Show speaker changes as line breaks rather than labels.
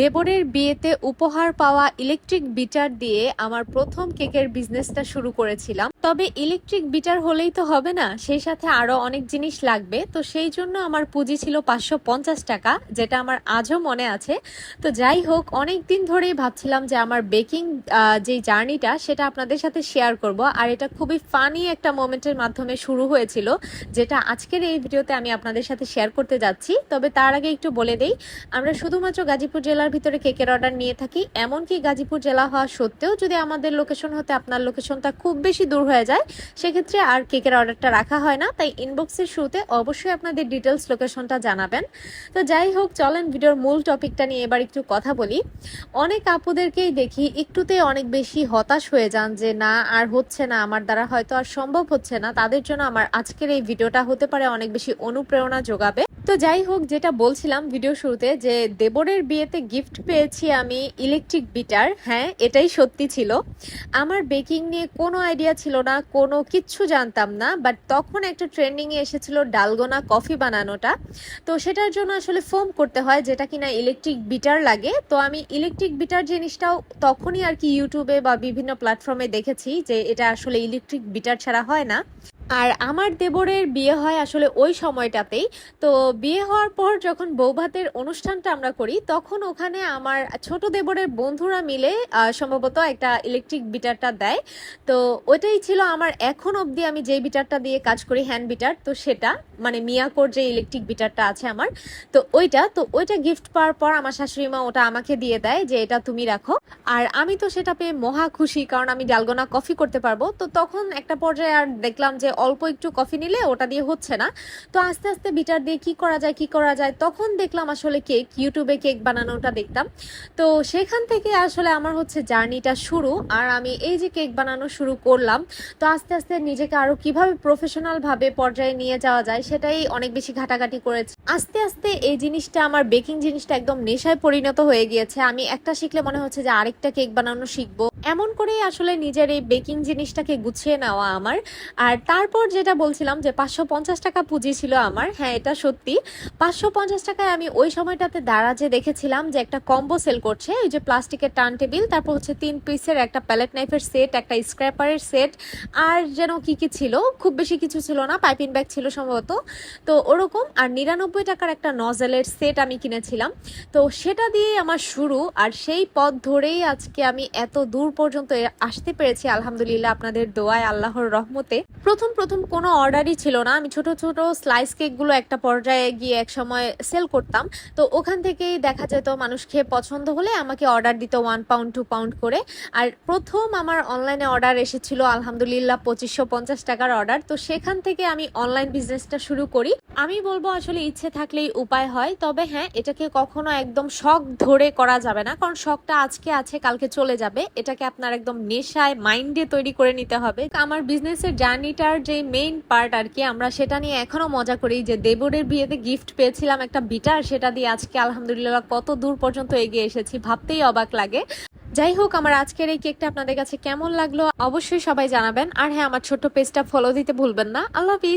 দেবরের বিয়েতে উপহার পাওয়া ইলেকট্রিক বিটার দিয়ে আমার প্রথম কেকের বিজনেসটা শুরু করেছিলাম। তবে ইলেকট্রিক বিটার হলেই তো হবে না, সেই সাথে আরো অনেক জিনিস লাগবে। তো সেই জন্য আমার পুঁজি ছিল 550 টাকা, যেটা আমার আজও মনে আছে। তো যাই হোক, অনেক দিন ধরেই ভাবছিলাম যে আমার বেকিং যে জার্নিটা সেটা আপনাদের সাথে শেয়ার করব। আর এটা খুবই ফানি একটা মোমেন্টের মাধ্যমে শুরু হয়েছিল, যেটা আজকের এই ভিডিওতে আমি আপনাদের সাথে শেয়ার করতে যাচ্ছি। তবে তার আগে একটু বলে দেই, আমরা শুধুমাত্র গাজীপুর জেলার ভিতরে কেকের অর্ডার নিয়ে থাকি। এমনকি গাজীপুর জেলা হওয়া সত্ত্বেও যদি আমাদের লোকেশন হতে আপনার লোকেশনটা খুব বেশি দূর হয়ে যায়, সেক্ষেত্রে আর কেকের অর্ডারটা রাখা হয় না। তাই ইনবক্সের শুরুতে অবশ্যই আপনাদের ডিটেলস লোকেশনটা জানাবেন। তো যাই হোক, চলেন ভিডিওর মূল টপিকটা নিয়ে এবার একটু কথা বলি। অনেক আপুদেরকেই দেখি একটুতে অনেক বেশি হতাশ হয়ে যান যে না, আর হচ্ছে না, আমার দ্বারা হয়তো আর সম্ভব হচ্ছে না। তাদের জন্য আমার আজকের এই ভিডিওটা হতে পারে অনেক বেশি অনুপ্রেরণা যোগাবে। তো যাই হোক, যেটা বলছিলাম ভিডিও শুরুতে, যে দেবরের বিয়েতে গিফট পেয়েছি আমি ইলেকট্রিক বিটার। হ্যাঁ, এটাই সত্যি ছিল। আমার বেকিং নিয়ে কোনো আইডিয়া ছিল না, কোনো কিচ্ছু জানতাম না। বাট তখন একটা ট্রেন্ডিংয়ে এসেছিল ডালগোনা কফি বানানোটা। তো সেটার জন্য আসলে ফোম করতে হয়, যেটা কিনা ইলেকট্রিক বিটার লাগে। তো আমি ইলেকট্রিক বিটার জিনিসটাও তখনই আর কি ইউটিউবে বা বিভিন্ন প্ল্যাটফর্মে দেখেছি যে এটা আসলে ইলেকট্রিক বিটার ছাড়া হয় না। আর আমার দেবরের বিয়ে হয় আসলে ওই সময়টাতেই। তো বিয়ে হওয়ার পর যখন বৌভাতের অনুষ্ঠানটা আমরা করি, তখন ওখানে আমার ছোট দেবরের বন্ধুরা মিলে সম্ভবত একটা ইলেকট্রিক বিটারটা দেয়। তো ওইটাই ছিল আমার এখন অবধি আমি যেই বিটারটা দিয়ে কাজ করি, হ্যান্ড বিটার। তো সেটা মানে মিয়াকোর যে ইলেকট্রিক বিটারটা আছে আমার, তো ওইটা গিফট পাওয়ার পর আমার শাশুড়ি মা ওটা আমাকে দিয়ে দেয় যে এটা তুমি রাখো। আর আমি তো সেটা পেয়ে মহা খুশি, কারণ আমি ডালগোনা কফি করতে পারবো। তো তখন একটা পর্যায়ে আর দেখলাম যে অল্প একটু কফি নিলে ওটা দিয়ে হচ্ছে না। তো আস্তে আস্তে বিটার দিয়ে কি করা যায়, তখন দেখলাম আসলে ইউটিউবে কেক বানানোটা দেখতাম। তো সেখান থেকে আসলে আমার হচ্ছে জার্নিটা শুরু। আর আমি এই যে কেক বানানো শুরু করলাম, তো আস্তে আস্তে নিজেকে আরো কিভাবে প্রফেশনাল ভাবে পর্যায়ে নিয়ে যাওয়া যায় সেটাই অনেক বেশি ঘাটাঘাটি করেছি। আস্তে আস্তে এই জিনিসটা, আমার বেকিং জিনিসটা একদম নেশায় পরিণত হয়ে গিয়েছে। আমি একটা শিখলে মনে হচ্ছে যে আরেকটা কেক বানানো শিখবো, এমন করেই আসলে নিজের এই বেকিং জিনিসটাকে গুছিয়ে নেওয়া আমার। আর তারপর যেটা বলছিলাম যে 550 টাকা পুঁজি ছিল আমার, হ্যাঁ এটা সত্যি। 550 টাকায় আমি ওই সময়টাতে দারাজে দেখেছিলাম যে একটা কম্বো সেল করছে, ওই যে প্লাস্টিকের টার্ন টেবিল, তারপর হচ্ছে 3 পিসের একটা প্যালেট নাইফের সেট, একটা স্ক্র্যাপারের সেট, আর যেন কি কি ছিল, খুব বেশি কিছু ছিল না, পাইপিং ব্যাগ ছিল সম্ভবত। তো ওরকম, আর 99 টাকার একটা নজেলের সেট আমি কিনেছিলাম। তো সেটা দিয়ে আমার শুরু। আর সেই পথ ধরেই আজকে আমি এত দূর পর্যন্ত আসতে পেরেছি আলহামদুলিল্লাহ, আপনাদের দোয়ায়, আল্লাহর রহমতে। প্রথম প্রথম কোনো অর্ডারই ছিল না। আমি ছোট ছোট স্লাইস কেকগুলো একটা পর্যায়ে গিয়ে এক সময় সেল করতাম। তো ওখান থেকেই দেখা যেত মানুষ খেয়ে পছন্দ হলে আমাকে অর্ডার দিত 1 পাউন্ড 2 পাউন্ড করে। আর প্রথম আমার অনলাইনে অর্ডার এসেছিল আলহামদুলিল্লাহ 2550 টাকার অর্ডার। তো সেখান থেকে আমি অনলাইন বিজনেসটা শুরু করি। আমি বলবো আসলে ইচ্ছে থাকলেই উপায় হয়। তবে হ্যাঁ, এটাকে কখনো একদম শখ ধরে করা যাবে না, কারণ শখটা আজকে আছে কালকে চলে যাবে। এটাকে আপনার একদম নেশায় মাইন্ডে তৈরি করে নিতে হবে। আমার বিজনেসের জার্নিটার যে মেইন পার্ট আর কি, আমরা সেটা নিয়ে এখনো মজা করি যে দেবরের বিয়েতে গিফট পেয়েছিলাম একটা বিটার, সেটা দিয়ে আজকে আলহামদুলিল্লাহ কত দূর পর্যন্ত এগিয়ে এসেছি, ভাবতেই অবাক লাগে। যাই হোক, আমার আজকের এই কেকটা আপনাদের কাছে কেমন লাগলো অবশ্যই সবাই জানাবেন। আর হ্যাঁ, আমার ছোট্ট পেজটা ফলো দিতে ভুলবেন না। আল্লাহ হাফিজ।